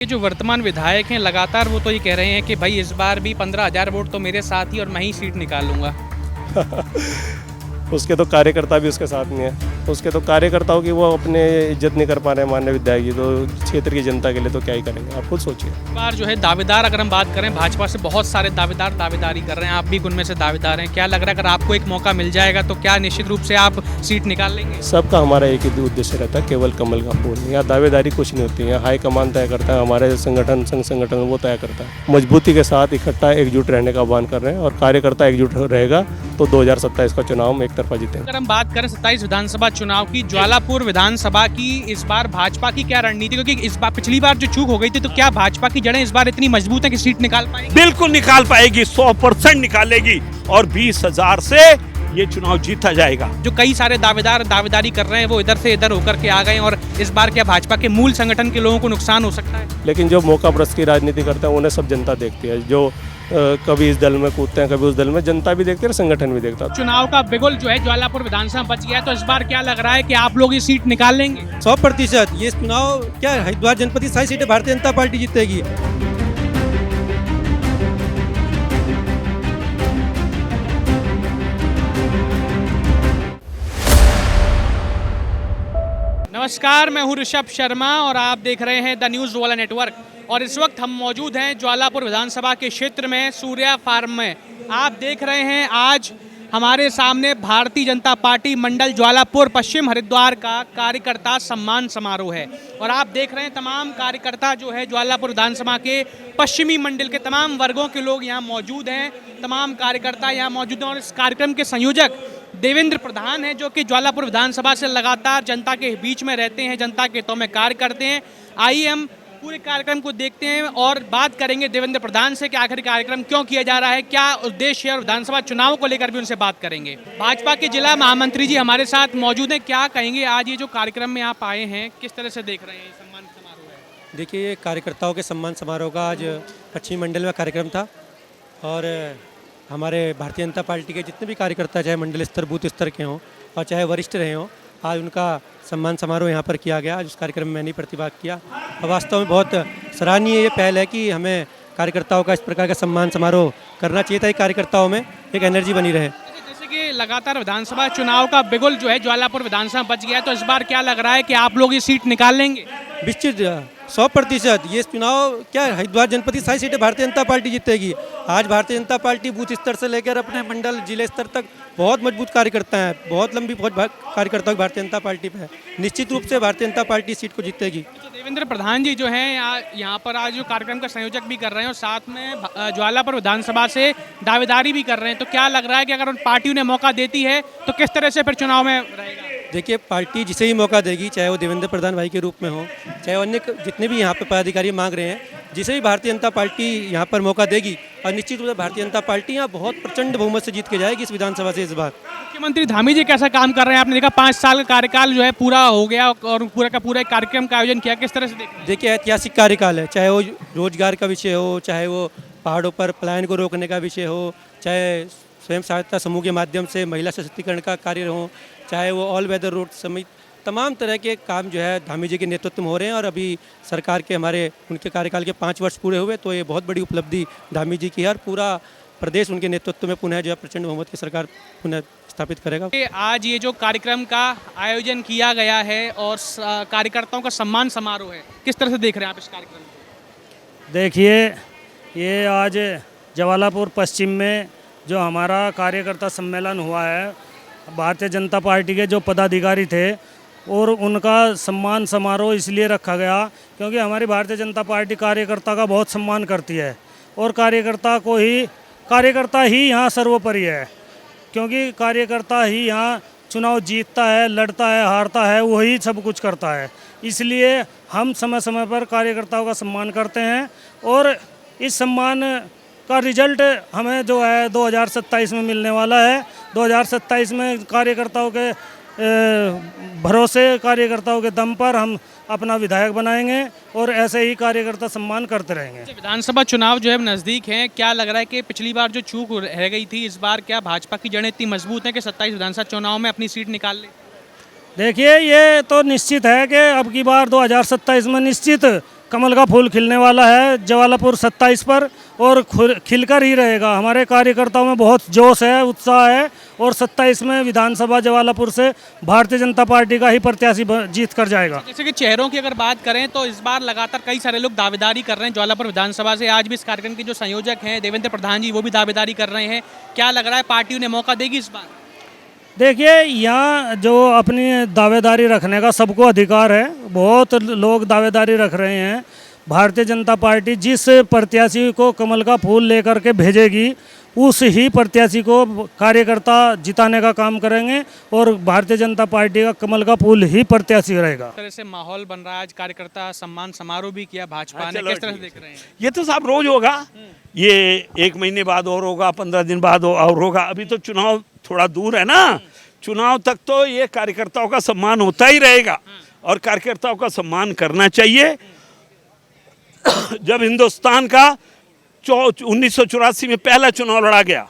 ये जो वर्तमान विधायक हैं लगातार वो तो ये कह रहे हैं कि भाई इस बार भी 15,000 वोट तो मेरे साथ ही और मैं ही सीट निकालूंगा। उसके तो कार्यकर्ता भी उसके साथ नहीं है। उसके तो कार्यकर्ताओं की वो अपने इज्जत नहीं कर पा रहे हैं माननीय विधायक जी, तो क्षेत्र की जनता के लिए तो क्या ही करेंगे, आप खुद सोचिए। इस बार जो है दावेदार अगर हम बात करें भाजपा से बहुत सारे दावेदार दावेदारी कर रहे हैं, आप भी उनमें से दावेदार हैं। क्या लग रहा है अगर आपको एक मौका मिल जाएगा तो क्या निश्चित रूप से आप सीट निकाल लेंगे? सबका हमारा एक ही उद्देश्य रहता है, केवल कमल का फूल। यहाँ दावेदारी कुछ नहीं होती है, यहाँ हाईकमान तय करता है, हमारे संगठन संघ संगठन वो तय करता है। मजबूती के साथ इकट्ठा एकजुट रहने का आह्वान कर रहे हैं और कार्यकर्ता एकजुट रहेगा तो 2027 का चुनाव हम एक तरफा जीतेंगे। अगर हम बात करें 27 विधानसभा चुनाव की, ज्वालापुर विधानसभा की इस बार भाजपा की क्या रणनीति, क्योंकि इस बार पिछली बार जो चूक हो गई थी, तो क्या भाजपा की जड़ें इस बार इतनी मजबूत है कि सीट निकाल पाएंगे? बिल्कुल निकाल पाएगी, 100% निकालेगी और 20,000 से ये चुनाव जीता जाएगा। जो कई सारे दावेदार दावेदारी कर रहे हैं वो इधर से इधर होकर के आ गए और इस बार क्या भाजपा के मूल संगठन के लोगों को नुकसान हो सकता है? लेकिन जो मौका परस्त की राजनीति करते हैं उन्हें सब जनता देखती है। जो कभी इस दल में कूदते हैं कभी उस दल में, जनता भी देखती है और संगठन भी देखता है। चुनाव का बिगुल जो है ज्वालापुर विधानसभा बच गया है, तो इस बार क्या लग रहा है कि आप लोग ये सीट निकाल लेंगे? 100% ये चुनाव क्या है, हरिद्वार जनपद की सारी सीटें भारतीय जनता पार्टी जीतेगी। नमस्कार, मैं हूं ऋषभ शर्मा और आप देख रहे हैं द न्यूज़ वाला नेटवर्क। और इस वक्त हम मौजूद हैं ज्वालापुर विधानसभा के क्षेत्र में सूर्या फार्म में। आप देख रहे हैं आज हमारे सामने भारतीय जनता पार्टी मंडल ज्वालापुर पश्चिम हरिद्वार का कार्यकर्ता सम्मान समारोह है। और आप देख रहे हैं तमाम कार्यकर्ता जो है ज्वालापुर विधानसभा के पश्चिमी मंडल के तमाम वर्गों के लोग यहाँ मौजूद हैं। तमाम कार्यकर्ता यहाँ मौजूद हैं और इस कार्यक्रम के संयोजक देवेंद्र प्रधान हैं, जो कि ज्वालापुर विधानसभा से लगातार जनता के बीच में रहते हैं, जनता के हितों में कार्य करते हैं। आइए हम पूरे कार्यक्रम को देखते हैं और बात करेंगे देवेंद्र प्रधान से कि आखिर कार्यक्रम क्यों किया जा रहा है, क्या उद्देश्य है, और विधानसभा चुनाव को लेकर भी उनसे बात करेंगे। भाजपा के जिला महामंत्री जी हमारे साथ मौजूद हैं। क्या कहेंगे आज ये जो कार्यक्रम में आप आए हैं, किस तरह से देख रहे हैं? सम्मान समारोह है, देखिए ये कार्यकर्ताओं के सम्मान समारोह का आज पश्चिमी मंडल में कार्यक्रम था और हमारे भारतीय जनता पार्टी के जितने भी कार्यकर्ता चाहे मंडल स्तर बूथ स्तर के हों और चाहे वरिष्ठ रहे हों, आज उनका सम्मान समारोह यहाँ पर किया गया। आज उस कार्यक्रम में मैंने प्रतिभाग किया और वास्तव में बहुत सराहनीय ये पहल है कि हमें कार्यकर्ताओं का इस प्रकार का सम्मान समारोह करना चाहिए था। कार्यकर्ताओं में एक एनर्जी बनी रहे। जैसे कि लगातार विधानसभा चुनाव का बिगुल जो है ज्वालापुर विधानसभा बच गया है, तो इस बार क्या लग रहा है कि आप लोग ये सीट निकाल लेंगे? निश्चित 100% ये चुनाव क्या है, हरिद्वार जनपद की सारी सीटें भारतीय जनता पार्टी जीतेगी। आज भारतीय जनता पार्टी बूथ स्तर से लेकर अपने मंडल जिले स्तर तक बहुत मजबूत कार्यकर्ता हैं, बहुत लंबी बहुत कार्यकर्ता भारतीय जनता पार्टी पे है। निश्चित रूप से भारतीय जनता पार्टी सीट को जीतेगी। देवेंद्र प्रधान जी जो हैं यहाँ पर आज जो कार्यक्रम का संयोजक भी कर रहे हैं और साथ में ज्वालापुर विधानसभा से दावेदारी भी कर रहे हैं, तो क्या लग रहा है कि अगर पार्टी उन्हें मौका देती है तो किस तरह से फिर चुनाव में रहेगा? देखिए पार्टी जिसे ही मौका देगी, चाहे वो देवेंद्र प्रधान भाई के रूप में हो, चाहे अन्य जितने भी यहाँ पे पदाधिकारी मांग रहे हैं, जिसे भी भारतीय जनता पार्टी यहाँ पर मौका देगी और निश्चित रूप से भारतीय जनता पार्टी यहाँ बहुत प्रचंड बहुमत से जीत के जाएगी इस विधानसभा से इस बार। मुख्यमंत्री धामी जी कैसा काम कर रहे हैं? आपने देखा 5 साल का कार्यकाल जो है पूरा हो गया और पूरा का पूरा एक कार्यक्रम का आयोजन किया, किस तरह से देखते हैं? देखिए ऐतिहासिक कार्यकाल है, चाहे वो रोजगार का विषय हो, चाहे वो पहाड़ों पर पलायन को रोकने का विषय हो, चाहे स्वयं सहायता समूह के माध्यम से महिला सशक्तिकरण का कार्य हो, चाहे वो ऑल वेदर रोड समेत तमाम तरह के काम जो है धामी जी के नेतृत्व में हो रहे हैं। और अभी सरकार के हमारे उनके कार्यकाल के 5 वर्ष पूरे हुए, तो ये बहुत बड़ी उपलब्धि धामी जी की है और पूरा प्रदेश उनके नेतृत्व में पुनः जो है प्रचंड बहुमत की सरकार पुनः स्थापित करेगा। आज ये जो कार्यक्रम का आयोजन किया गया है और कार्यकर्ताओं का सम्मान समारोह है, किस तरह से देख रहे हैं आप इस कार्यक्रम को? देखिए ये आज ज्वालापुर पश्चिम में जो हमारा कार्यकर्ता सम्मेलन हुआ है, भारतीय जनता पार्टी के जो पदाधिकारी थे और उनका सम्मान समारोह इसलिए रखा गया क्योंकि हमारी भारतीय जनता पार्टी कार्यकर्ता का बहुत सम्मान करती है और कार्यकर्ता ही यहाँ सर्वोपरि है, क्योंकि कार्यकर्ता ही यहाँ चुनाव जीतता है, लड़ता है, हारता है, वही सब कुछ करता है। इसलिए हम समय समय पर कार्यकर्ताओं का सम्मान करते हैं और इस सम्मान का रिजल्ट हमें जो है 2027 में मिलने वाला है। 2027 में कार्यकर्ताओं के भरोसे, कार्यकर्ताओं के दम पर हम अपना विधायक बनाएंगे और ऐसे ही कार्यकर्ता सम्मान करते रहेंगे। विधानसभा चुनाव जो है नज़दीक हैं, क्या लग रहा है कि पिछली बार जो चूक रह गई थी, इस बार क्या भाजपा की जड़ें इतनी मजबूत हैं कि 27 विधानसभा चुनाव में अपनी सीट निकाल ले? देखिए ये तो निश्चित है कि अब की बार 2027 में निश्चित कमल का फूल खिलने वाला है जवालापुर 27 पर, और खिलकर ही रहेगा। हमारे कार्यकर्ताओं में बहुत जोश है, उत्साह है, और 27 में विधानसभा जवालापुर से भारतीय जनता पार्टी का ही प्रत्याशी जीत कर जाएगा। जैसे कि चेहरों की अगर बात करें तो इस बार लगातार कई सारे लोग दावेदारी कर रहे हैं ज्वालापुर विधानसभा से। आज भी इस कार्यक्रम के जो संयोजक हैं देवेंद्र प्रधान जी, वो भी दावेदारी कर रहे हैं। क्या लग रहा है, पार्टी उन्हें मौका देगी इस बार? देखिए, यहाँ जो अपनी दावेदारी रखने का सबको अधिकार है, बहुत लोग दावेदारी रख रहे हैं। भारतीय जनता पार्टी जिस प्रत्याशी को कमल का फूल लेकर के भेजेगी, उस ही प्रत्याशी को कार्यकर्ता जिताने का काम करेंगे, और भारतीय जनता पार्टी का कमल का फूल ही प्रत्याशी रहेगा। इस तरह से माहौल बन रहा है, आज कार्यकर्ता सम्मान समारोह भी किया भाजपा ने, किस तरह से देख रहे हैं? ये तो साहब रोज होगा, ये 1 महीने बाद और होगा, 15 दिन बाद और होगा। अभी तो चुनाव थोड़ा दूर है ना, चुनाव तक तो ये कार्यकर्ताओं का सम्मान होता ही रहेगा, और कार्यकर्ताओं का सम्मान करना चाहिए। जब हिंदुस्तान का 1984 में पहला चुनाव लड़ा गया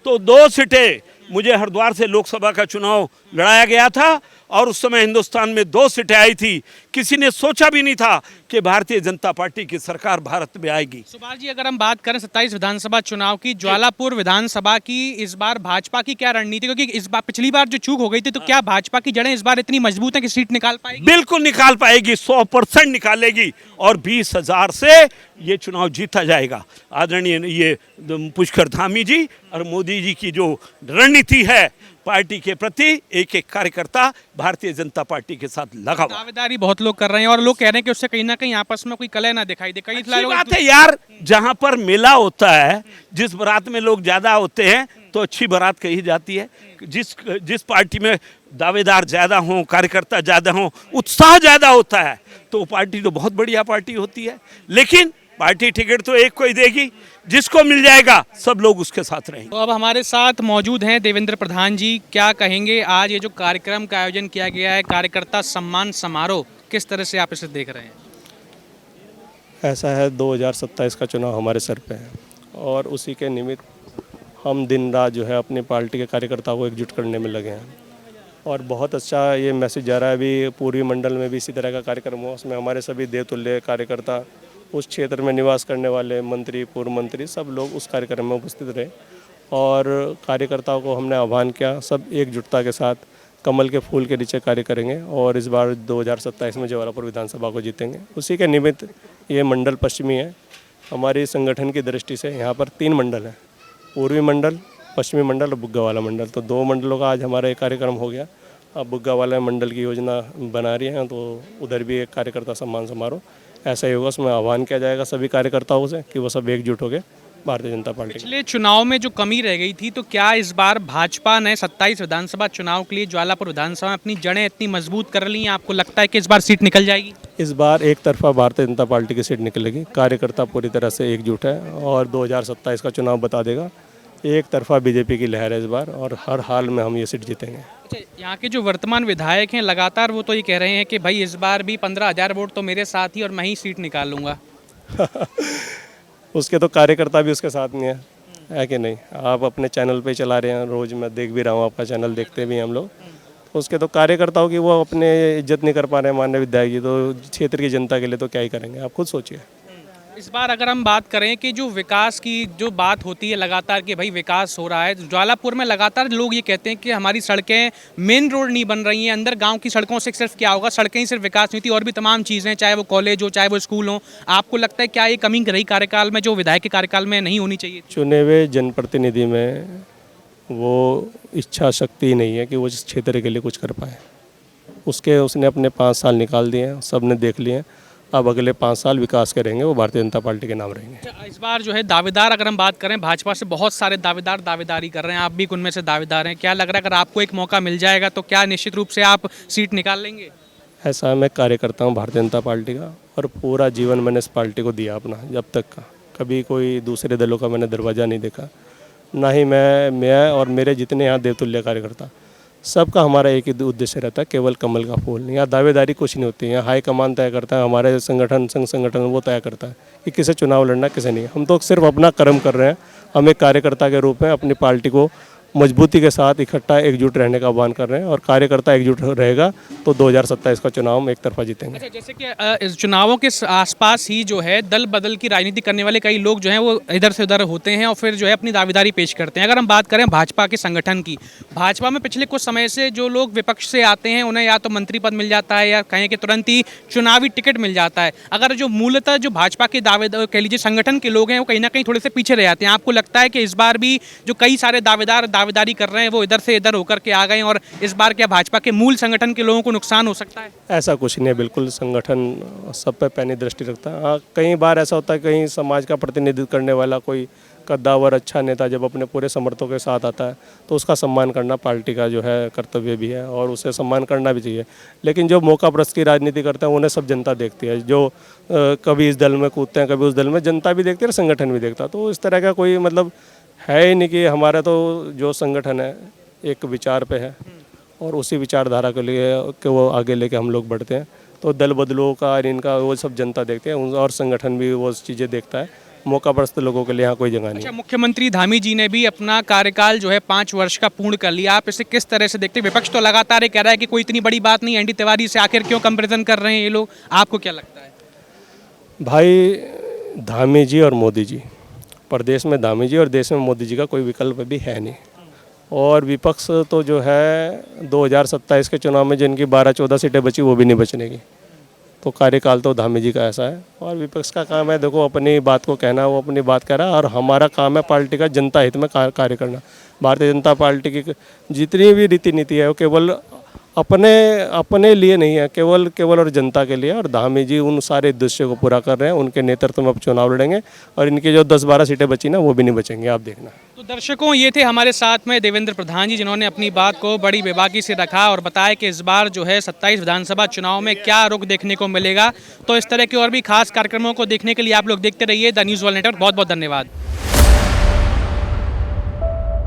तो 2 सीटें मुझे हरिद्वार से लोकसभा का चुनाव लड़ाया गया था, और उस समय हिंदुस्तान में 2 सीटें आई थी। किसी ने सोचा भी नहीं था कि भारतीय जनता पार्टी की सरकार भारत में आएगी। सुभाष जी, अगर हम बात करें 27 विधानसभा चुनाव की, ज्वालापुर विधानसभा की, इस बार भाजपा की क्या रणनीति? क्योंकि इस बार पिछली बार जो चूक हो गई थी, तो क्या भाजपा की जड़ें इस बार इतनी मजबूत हैं कि सीट निकाल पाएगी? बिल्कुल निकाल पाएगी, 100% निकालेगी, और 20,000 से ये चुनाव जीता जाएगा। आदरणीय ये पुष्कर धामी जी और मोदी जी की जो रणनीति है पार्टी के प्रति, एक एक कार्यकर्ता भारतीय जनता पार्टी के साथ लगा हुआ। दावेदारी बहुत लोग कर रहे हैं, और लोग कह रहे हैं कि उससे कहीं ना कहीं आपस में कोई कलह ना दिखाई दे। कई अच्छी बात है यार, जहां पर मेला होता है, जिस बारात में लोग ज्यादा होते हैं तो अच्छी बारात कही जाती है। जिस पार्टी में दावेदार ज्यादा हों, कार्यकर्ता ज्यादा हों, उत्साह ज्यादा होता है, तो पार्टी तो बहुत बढ़िया पार्टी होती है। लेकिन पार्टी टिकट तो एक को ही देगी, जिसको मिल जाएगा सब लोग उसके साथ रहेंगे। तो अब हमारे साथ मौजूद हैं देवेंद्र प्रधान जी। क्या कहेंगे, आज ये जो कार्यक्रम का आयोजन किया गया है, कार्यकर्ता सम्मान समारोह, किस तरह से आप इसे देख रहे हैं? ऐसा है, 2027 का चुनाव हमारे सर पे है, और उसी के निमित्त हम दिन रात जो है अपनी पार्टी के कार्यकर्ताओं को एकजुट करने में लगे हैं, और बहुत अच्छा ये मैसेज जा रहा है। अभी पूर्वी मंडल में भी इसी तरह का कार्यक्रम हुआ, उसमें हमारे सभी देवतुल्य कार्यकर्ता, उस क्षेत्र में निवास करने वाले मंत्री, पूर्व मंत्री, सब लोग उस कार्यक्रम में उपस्थित रहे, और कार्यकर्ताओं को हमने आह्वान किया, सब एकजुटता के साथ कमल के फूल के नीचे कार्य करेंगे, और इस बार 2027 में जवालापुर विधानसभा को जीतेंगे। उसी के निमित्त ये मंडल पश्चिमी है। हमारी संगठन की दृष्टि से यहाँ पर 3 मंडल हैं, पूर्वी मंडल, पश्चिमी मंडल और बुग्गा वाला मंडल। तो 2 मंडलों का आज हमारा एक कार्यक्रम हो गया। अब बुग्गा वाला मंडल की योजना बना रही है, तो उधर भी एक कार्यकर्ता सम्मान समारोह ऐसा ही होगा। उसमें आह्वान किया जाएगा सभी कार्यकर्ताओं से कि वो सब एकजुट हो गए भारतीय जनता पार्टी। पिछले चुनाव में जो कमी रह गई थी, तो क्या इस बार भाजपा ने 27 विधानसभा चुनाव के लिए ज्वालापुर विधानसभा में अपनी जड़ें इतनी मजबूत कर ली हैं? आपको लगता है कि इस बार सीट निकल जाएगी? इस बार एक तरफा भारतीय जनता पार्टी की सीट निकलेगी। कार्यकर्ता पूरी तरह से एकजुट है, और 2027 का चुनाव बता देगा। एक तरफा बीजेपी की लहर है इस बार, और हर हाल में हम ये सीट जीतेंगे। अच्छा, यहाँ के जो वर्तमान विधायक हैं लगातार वो तो ये कह रहे हैं कि भाई इस बार भी 15,000 वोट तो मेरे साथ ही, और मैं ही सीट निकाल लूँगा। उसके तो कार्यकर्ता भी उसके साथ नहीं है कि नहीं? आप अपने चैनल पे चला रहे हैं, रोज़ मैं देख भी रहा हूँ, आपका चैनल देखते भी हैं हम लोग। तो उसके तो कार्यकर्ताओं की वो अपने इज्जत नहीं कर पा रहे हैं माननीय विधायक जी, तो क्षेत्र की जनता के लिए तो क्या ही करेंगे, आप खुद सोचिए। इस बार अगर हम बात करें कि जो विकास की जो बात होती है लगातार कि भाई विकास हो रहा है ज्वालापुर में, लगातार लोग ये कहते हैं कि हमारी सड़कें, मेन रोड नहीं बन रही हैं, अंदर गांव की सड़कों से सिर्फ क्या होगा, सड़कें ही सिर्फ विकास नहीं थी, और भी तमाम चीज़ें, चाहे वो कॉलेज हो, चाहे वो स्कूल हो। आपको लगता है क्या ये कमी रही कार्यकाल में, जो विधायक के कार्यकाल में नहीं होनी चाहिए? चुने हुए जनप्रतिनिधि में वो इच्छा शक्ति नहीं है कि वो इस क्षेत्र के लिए कुछ कर पाए। उसने अपने 5 साल निकाल दिए हैं, सब ने देख लिए हैं। अब अगले 5 साल विकास करेंगे, वो भारतीय जनता पार्टी के नाम रहेंगे। इस बार जो है दावेदार, अगर हम बात करें भाजपा से बहुत सारे दावेदार दावेदारी कर रहे हैं, आप भी उनमें से दावेदार हैं। क्या लग रहा है अगर आपको एक मौका मिल जाएगा तो क्या निश्चित रूप से आप सीट निकाल लेंगे? ऐसा मैं कार्यकर्ता हूँ भारतीय जनता पार्टी का, और पूरा जीवन मैंने इस पार्टी को दिया अपना, जब तक का कभी कोई दूसरे दलों का मैंने दरवाज़ा नहीं देखा, ना ही मैं और मेरे जितने यहाँ देवतुल्य कार्यकर्ता, सबका हमारा एक ही उद्देश्य रहता है, केवल कमल का फूल। यहाँ दावेदारी कुछ नहीं होती है, यहाँ हाईकमान तय करता है, हमारे संगठन संगठन वो तय करता है कि किसे चुनाव लड़ना किसे नहीं। हम तो सिर्फ अपना कर्म कर रहे हैं। हम एक कार्यकर्ता के रूप में अपनी पार्टी को मजबूती के साथ इकट्ठा एकजुट रहने का आह्वान कर रहे हैं और कार्यकर्ता एकजुट रहेगा तो 2027 का चुनाव हम एक तरफा जीतेंगे। अच्छा, जैसे कि इस चुनावों के आसपास ही जो है दल बदल की राजनीति करने वाले कई लोग जो हैं वो इधर से उधर होते हैं और फिर जो है अपनी दावेदारी पेश करते हैं। अगर हम बात करें भाजपा के संगठन की, भाजपा में पिछले कुछ समय से जो लोग विपक्ष से आते हैं उन्हें या तो मंत्री पद मिल जाता है या कहें कि तुरंत ही चुनावी टिकट मिल जाता है। अगर जो मूलतः जो भाजपा के दावेदार कह लीजिए संगठन के लोग हैं वो कहीं ना कहीं थोड़े से पीछे रह जाते हैं, आपको लगता है कि इस बार भी जो कई सारे दावेदार दावेदारी कर रहे हैं वो इधर से इधर होकर के आ गए और इस बार क्या भाजपा के मूल संगठन के लोगों को नुकसान हो सकता है? ऐसा कुछ नहीं है, बिल्कुल संगठन सब पे पैनी दृष्टि रखता है। हाँ, कई बार ऐसा होता है कहीं समाज का प्रतिनिधित्व करने वाला कोई कद्दावर अच्छा नेता जब अपने पूरे समर्थकों के साथ आता है तो उसका सम्मान करना पार्टी का जो है कर्तव्य भी है और उसे सम्मान करना भी चाहिए। लेकिन जो मौका प्रस्त की राजनीति करते हैं उन्हें सब जनता देखती है, जो कभी इस दल में कूदते हैं कभी उस दल में, जनता भी देखती है और संगठन भी देखता है। तो इस तरह का कोई मतलब है ही नहीं कि हमारा तो जो संगठन है एक विचार पे है और उसी विचारधारा के लिए कि वो आगे लेके हम लोग बढ़ते हैं। तो दल बदलों का इनका वो सब जनता देखते हैं और संगठन भी वो चीज़ें देखता है। मौका परस्त लोगों के लिए यहाँ कोई जगह नहीं अच्छा, मुख्यमंत्री धामी जी ने भी अपना कार्यकाल जो है 5 वर्ष का पूर्ण कर लिया, आप इसे किस तरह से देखते हैं? विपक्ष तो लगातार ये कह रहा है कि कोई इतनी बड़ी बात नहीं, एनडी तिवारी से आखिर क्यों कंपैरिजन कर रहे हैं ये लोग, आपको क्या लगता है? भाई धामी जी और मोदी जी, प्रदेश में धामी जी और देश में मोदी जी का कोई विकल्प भी है नहीं। और विपक्ष तो जो है 2027 के चुनाव में जिनकी 12-14 सीटें बची वो भी नहीं बचने की। तो कार्यकाल तो धामी जी का ऐसा है और विपक्ष का काम है देखो अपनी बात को कहना, वो अपनी बात कह रहा है और हमारा काम है पार्टी का जनता हित में कार्य करना। भारतीय जनता पार्टी की जितनी भी रीति नीति है वो केवल अपने लिए नहीं है, केवल और जनता के लिए। और धामी जी उन सारे उद्देश्यों को पूरा कर रहे हैं, उनके नेतृत्व में अब चुनाव लड़ेंगे और इनकी जो 10-12 सीटें बची ना वो भी नहीं बचेंगी, आप देखना। तो दर्शकों, ये थे हमारे साथ में देवेंद्र प्रधान जी जिन्होंने अपनी बात को बड़ी बेबाकी से रखा और बताया कि इस बार जो है 27 विधानसभा चुनाव में क्या रुख देखने को मिलेगा। तो इस तरह के और भी खास कार्यक्रमों को देखने के लिए आप लोग देखते रहिए द न्यूज़ वर्ल्ड नेटवर्क। बहुत बहुत धन्यवाद।